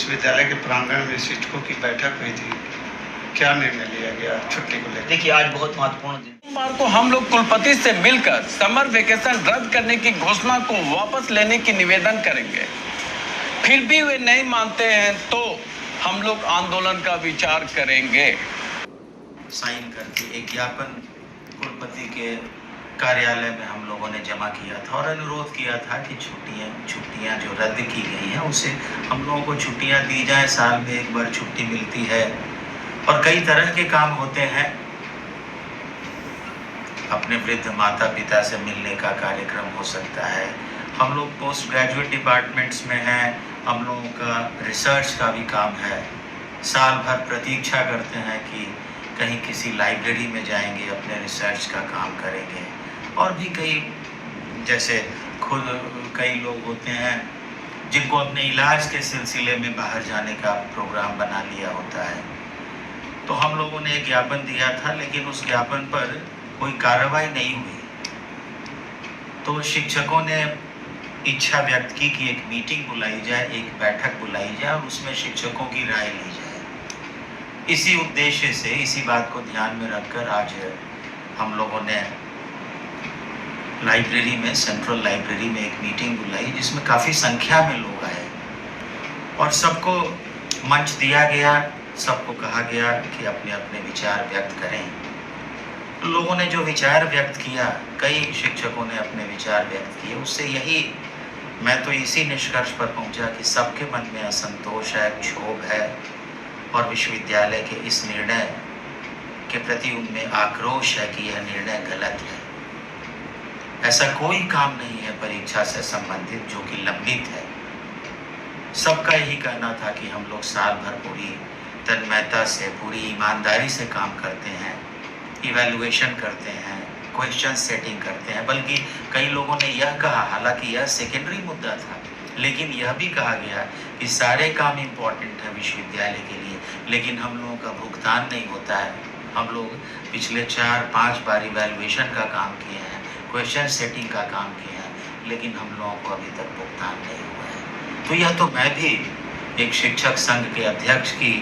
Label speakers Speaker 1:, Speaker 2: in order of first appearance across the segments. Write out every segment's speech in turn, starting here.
Speaker 1: विश्वविद्यालय के प्रांगण में शिक्षकों की बैठक हुई थी। क्या निर्णय लिया गया छुट्टी को लेकर?
Speaker 2: देखिए, आज बहुत महत्वपूर्ण दिन।
Speaker 3: सोमवार को हम लोग कुलपति से मिलकर समर वेकेशन रद्द करने की घोषणा को वापस लेने की निवेदन करेंगे। फिर भी वे नहीं मानते हैं तो हम लोग आंदोलन का विचार करेंगे।
Speaker 4: साइन करके एक ज्ञापन कुलपति के कार्यालय में हम लोगों ने जमा किया था और अनुरोध किया था कि छुट्टियां जो रद्द की गई हैं उसे हम लोगों को छुट्टियां दी जाए। साल में एक बार छुट्टी मिलती है और कई तरह के काम होते हैं। अपने वृद्ध माता पिता से मिलने का कार्यक्रम हो सकता है। हम लोग पोस्ट ग्रेजुएट डिपार्टमेंट्स में हैं, हम लोगों का रिसर्च का भी काम है। साल भर प्रतीक्षा करते हैं कि कहीं किसी लाइब्रेरी में जाएंगे, अपने रिसर्च का काम करेंगे। और भी जैसे खुद कई लोग होते हैं जिनको अपने इलाज के सिलसिले में बाहर जाने का प्रोग्राम बना लिया होता है। तो हम लोगों ने एक ज्ञापन दिया था, लेकिन उस ज्ञापन पर कोई कार्रवाई नहीं हुई। तो शिक्षकों ने इच्छा व्यक्त की कि एक मीटिंग बुलाई जाए, एक बैठक बुलाई जाए और उसमें शिक्षकों की राय ली जाए। इसी उद्देश्य से, इसी बात को ध्यान में रखकर आज हम लोगों ने लाइब्रेरी में, सेंट्रल लाइब्रेरी में एक मीटिंग बुलाई जिसमें काफ़ी संख्या में लोग आए और सबको मंच दिया गया। सबको कहा गया कि अपने अपने विचार व्यक्त करें। लोगों ने जो विचार व्यक्त किया, कई शिक्षकों ने अपने विचार व्यक्त किए, उससे मैं तो इसी निष्कर्ष पर पहुंचा कि सबके मन में असंतोष है, क्षोभ है और विश्वविद्यालय के इस निर्णय के प्रति उनमें आक्रोश है कि यह निर्णय गलत है। ऐसा कोई काम नहीं है परीक्षा से संबंधित जो कि लंबित है। सबका यही कहना था कि हम लोग साल भर पूरी तन्मयता से, पूरी ईमानदारी से काम करते हैं, इवैल्यूएशन करते हैं, क्वेश्चन सेटिंग करते हैं। बल्कि कई लोगों ने यह कहा, हालांकि यह सेकेंडरी मुद्दा था, लेकिन यह भी कहा गया कि सारे काम इम्पोर्टेंट है विश्वविद्यालय के लिए, लेकिन हम लोगों का भुगतान नहीं होता है। हम लोग पिछले 4-5 बार इवैल्यूएशन का काम किए हैं, क्वेश्चन सेटिंग का काम किए हैं, लेकिन हम लोगों को अभी तक भुगतान नहीं हुआ है। तो यह तो मैं भी एक शिक्षक संघ के अध्यक्ष की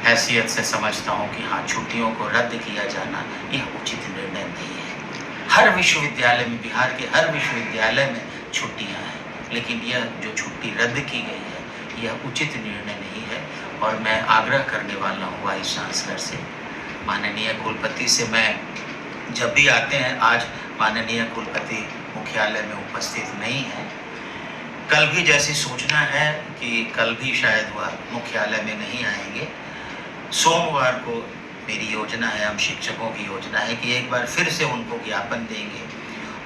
Speaker 4: हैसियत से समझता हूँ कि हाँ, छुट्टियों को रद्द किया जाना यह उचित निर्णय नहीं है। हर विश्वविद्यालय में, बिहार के हर विश्वविद्यालय में छुट्टियाँ हैं, लेकिन यह जो छुट्टी रद्द की गई है यह उचित निर्णय नहीं है। और मैं आग्रह करने वाला हूँ वाइस चांसलर से, माननीय कुलपति से, मैं जब भी आते हैं, आज माननीय कुलपति मुख्यालय में उपस्थित नहीं है, कल भी जैसी सूचना है कि कल भी शायद वह मुख्यालय में नहीं आएंगे। सोमवार को मेरी योजना है, हम शिक्षकों की योजना है कि एक बार फिर से उनको ज्ञापन देंगे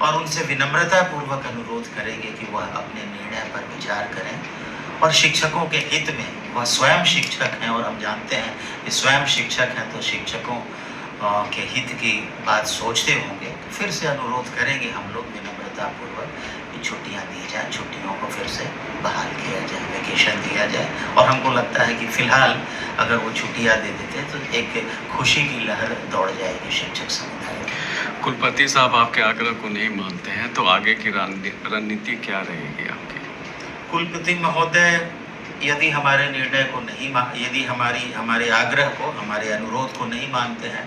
Speaker 4: और उनसे विनम्रतापूर्वक अनुरोध करेंगे कि वह अपने निर्णय पर विचार करें और शिक्षकों के हित में, वह स्वयं शिक्षक हैं और हम जानते हैं कि स्वयं शिक्षक हैं तो शिक्षकों के हित की बात सोचते होंगे। तो फिर से अनुरोध करेंगे हम लोग विनम्रतापूर्वक कि छुट्टियां दी जाएं, छुट्टियों को फिर से बहाल किया जाए, वेकेशन दिया जाए। और हमको लगता है कि फिलहाल अगर वो छुट्टियां दे देते तो एक खुशी की लहर दौड़ जाएगी शिक्षक समुदाय।
Speaker 3: कुलपति साहब आपके आग्रह को नहीं मानते हैं तो आगे की रणनीति क्या रहेगी आपकी?
Speaker 4: कुलपति महोदय, यदि हमारे निर्णय को नहीं, यदि हमारे आग्रह को, हमारे अनुरोध को नहीं मानते हैं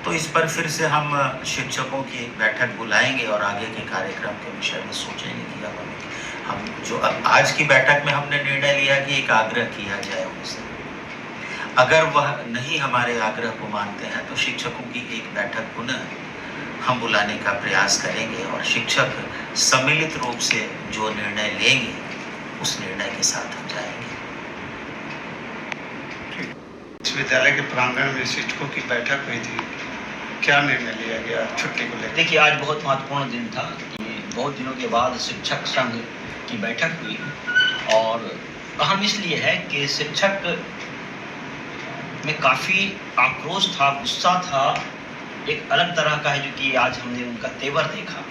Speaker 4: तो इस पर फिर से हम शिक्षकों की एक बैठक बुलाएंगे और आगे के कार्यक्रम के विषय में सोचेंगे कि अब हम जो अब आज की बैठक में हमने निर्णय लिया कि एक आग्रह किया जाए उनसे। अगर वह नहीं हमारे आग्रह को मानते हैं तो शिक्षकों की एक बैठक पुनः हम बुलाने का प्रयास करेंगे और शिक्षक सम्मिलित रूप से जो निर्णय लेंगे उस निर्णय के साथ हम जाएंगे।
Speaker 1: विश्वविद्यालय के प्रांगण में शिक्षकों की बैठक हुई थी। क्या निर्णय लिया गया छुट्टी को लेकर?
Speaker 2: देखिए, आज बहुत महत्वपूर्ण दिन था कि बहुत दिनों के बाद शिक्षक संघ की बैठक हुई और अहम इसलिए है कि शिक्षक में काफ़ी आक्रोश था, गुस्सा था, एक अलग तरह का है जो कि आज हमने उनका तेवर देखा।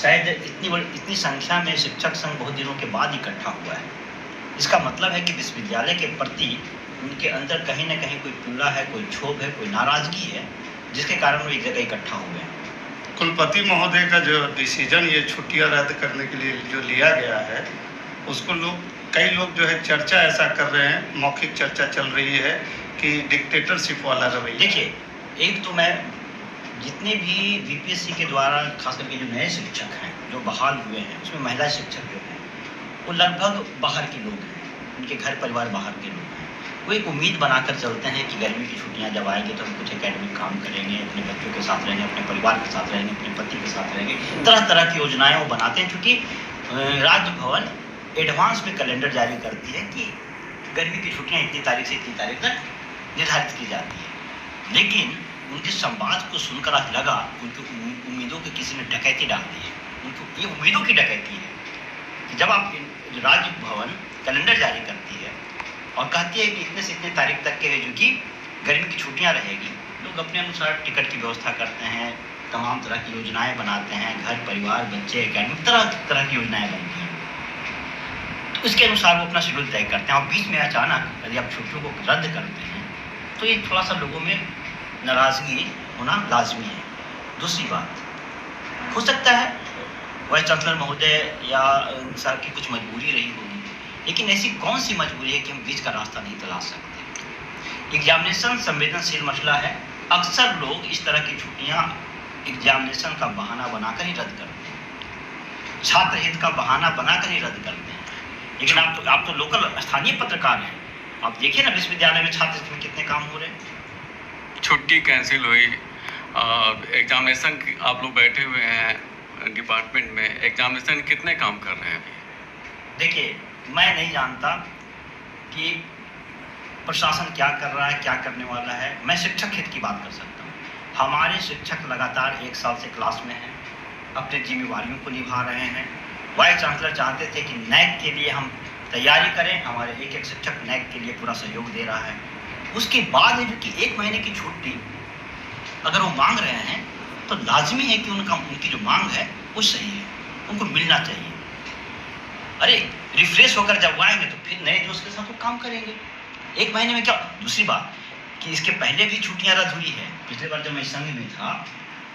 Speaker 2: शायद इतनी संख्या में शिक्षक संघ बहुत दिनों के बाद इकट्ठा हुआ है। इसका मतलब है कि विश्वविद्यालय के प्रति उनके अंदर कहीं ना कहीं कोई पीड़ा है, कोई क्षोभ है, कोई नाराजगी है, जिसके कारण वो एक जगह इकट्ठा हुए हैं।
Speaker 1: कुलपति महोदय का जो डिसीजन ये छुट्टियां रद्द करने के लिए जो लिया गया है, उसको लोग कई लोग जो है चर्चा ऐसा कर रहे हैं, मौखिक चर्चा चल रही है कि डिक्टेटरशिप वाला रवैया।
Speaker 2: देखिए, एक तो मैं जितने भी बीपीएससी के द्वारा खास करके जो नए शिक्षक हैं जो बहाल हुए हैं, उसमें महिला शिक्षक जो हैं वो लगभग बाहर के लोग हैं, उनके घर परिवार बाहर के लोग हैं। वो एक उम्मीद बनाकर चलते हैं कि गर्मी की छुट्टियां जब आएंगी तो हम कुछ एकेडमिक काम करेंगे, अपने बच्चों के साथ रहेंगे, अपने परिवार के साथ रहेंगे, अपने पति के साथ रहेंगे। तरह तरह की योजनाएं वो बनाते हैं, क्योंकि राज्य भवन एडवांस में कैलेंडर जारी करती है कि गर्मी की छुट्टियां इतनी तारीख से इतनी तारीख तक निर्धारित की जाती है। लेकिन उनके संवाद को सुनकर आज लगा उनकी उम्मीदों की किसी ने डकैती डाल दी है। उनको ये उम्मीदों की डकैती है कि जब आप राज्य भवन कैलेंडर जारी करती है और कहती है कि इतने से इतने तारीख तक के जो कि गर्मी की छुट्टियां रहेगी, लोग अपने अनुसार टिकट की व्यवस्था करते हैं, तमाम तरह की योजनाएं बनाते हैं, घर परिवार बच्चे एकेडमी तरह तरह की योजनाएं बनती हैं। तो इसके अनुसार वो अपना शेड्यूल तय करते हैं और बीच में अचानक यदि आप छुट्टियों को रद्द करते हैं तो ये थोड़ा सा लोगों में नाराज़गी होना लाजमी है। दूसरी बात, हो सकता है वाइस चांसलर महोदय या सर की कुछ मजबूरी रही होगी, लेकिन ऐसी कौन सी मजबूरी है कि हम बीच का रास्ता नहीं तलाश सकते। एग्जामिनेशन संवेदनशील मसला है। अक्सर लोग इस तरह की छुट्टियां एग्जामिनेशन का बहाना बनाकर ही रद्द करते हैं, छात्र हित का बहाना बनाकर ही रद्द करते हैं। लेकिन आप तो लोकल स्थानीय पत्रकार हैं, आप देखिए ना विश्वविद्यालय में छात्र हित में कितने काम हो रहे हैं।
Speaker 3: छुट्टी कैंसिल हुई, एग्जामिनेशन आप लोग बैठे हुए हैं डिपार्टमेंट में, एग्जामिनेशन कितने काम कर रहे हैं अभी?
Speaker 2: देखिए, मैं नहीं जानता कि प्रशासन क्या कर रहा है, क्या करने वाला है। मैं शिक्षक हित की बात कर सकता हूँ। हमारे शिक्षक लगातार 1 साल से क्लास में हैं, अपनी जिम्मेवारियों को निभा रहे हैं। वाइस चांसलर चाहते थे कि नैक के लिए हम तैयारी करें, हमारे एक एक शिक्षक नैक के लिए पूरा सहयोग दे रहा है। उसके बाद है जो कि 1 महीने की छुट्टी अगर वो मांग रहे हैं तो लाजमी है कि उनकी जो मांग है वो सही है, उनको मिलना चाहिए। अरे रिफ्रेश होकर जब आएंगे तो फिर नए जोश के साथ वो काम करेंगे। 1 महीने में क्या। दूसरी बात कि इसके पहले भी छुट्टियां रद्द हुई है। पिछले बार जब मैं संघ में था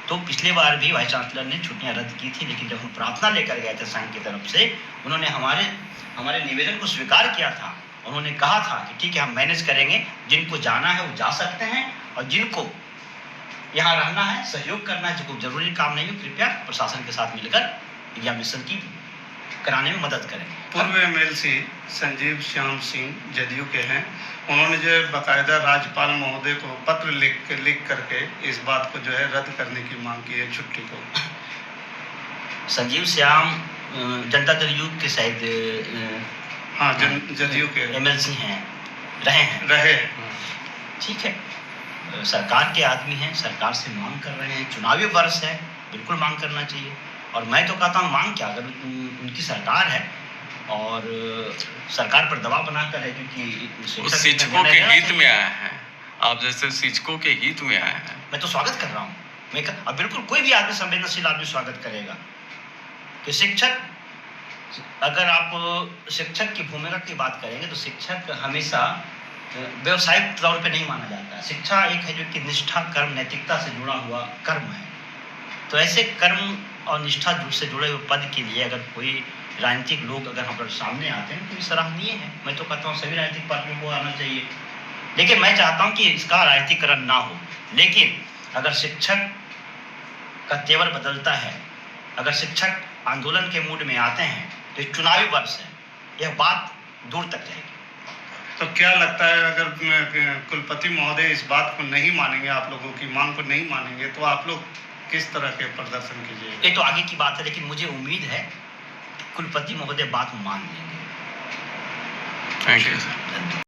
Speaker 2: तो पिछले बार भी वाइस चांसलर ने छुट्टियां रद्द की थी, लेकिन जब हम प्रार्थना लेकर गए थे संघ की तरफ से, उन्होंने हमारे निवेदन को स्वीकार किया था। उन्होंने कहा था कि ठीक है, हम मैनेज करेंगे, जिनको जाना है वो जा सकते हैं और जिनको यहाँ रहना है, सहयोग करना है, जिनको जरूरी काम नहीं हो, कृपया प्रशासन के साथ मिलकर एग्जामिनेशन की कराने में मदद करें।
Speaker 1: पूर्व एमएलसी संजीव श्याम सिंह जदयू के हैं, उन्होंने जो है बाकायदा राज्यपाल महोदय को पत्र लिख करके इस बात को जो है रद्द करने की मांग की है छुट्टी को।
Speaker 2: संजीव श्याम जनता दल यूथ के शायद
Speaker 1: हाँ, जदयू के
Speaker 2: एमएलसी हैं, रहे। ठीक है, सरकार के आदमी हैं, सरकार से मांग कर रहे हैं, चुनावी वर्ष है, बिल्कुल मांग करना चाहिए। और मैं तो कहता हूँ मांग क्या, अगर उनकी सरकार है और सरकार पर दबाव बनाकर है, क्योंकि
Speaker 3: शिक्षकों के हित में आया है, आप जैसे शिक्षकों के हित में आया है,
Speaker 2: मैं तो स्वागत कर रहा हूँ। अब बिल्कुल कोई भी आदमी, संवेदनशील आदमी स्वागत करेगा कि शिक्षक, अगर आप शिक्षक की भूमिका की बात करेंगे तो शिक्षक हमेशा व्यवसायिक तौर पे नहीं माना जाता है। शिक्षा एक है जो कि निष्ठा, कर्म, नैतिकता से जुड़ा हुआ कर्म है। तो ऐसे कर्म और निष्ठा से जुड़े हुए पद के लिए अगर कोई राजनीतिक लोग अगर हम सामने आते हैं तो ये सराहनीय है। मैं तो कहता हूँ सभी राजनीतिक पार्टियों को आना चाहिए, लेकिन मैं चाहता हूँ कि इसका राजनीतिकरण ना हो। लेकिन अगर शिक्षक का तेवर बदलता है, अगर शिक्षक आंदोलन के मूड में आते हैं तो चुनावी वर्ष है, यह बात दूर तक जाएगी।
Speaker 1: तो क्या लगता है, अगर कुलपति महोदय इस बात को नहीं मानेंगे, आप लोगों की मांग को नहीं मानेंगे, तो आप लोग किस तरह के प्रदर्शन कीजिए?
Speaker 2: ये तो आगे की बात है, लेकिन मुझे उम्मीद है कुलपति महोदय बात मान लेंगे।
Speaker 3: Thank you sir.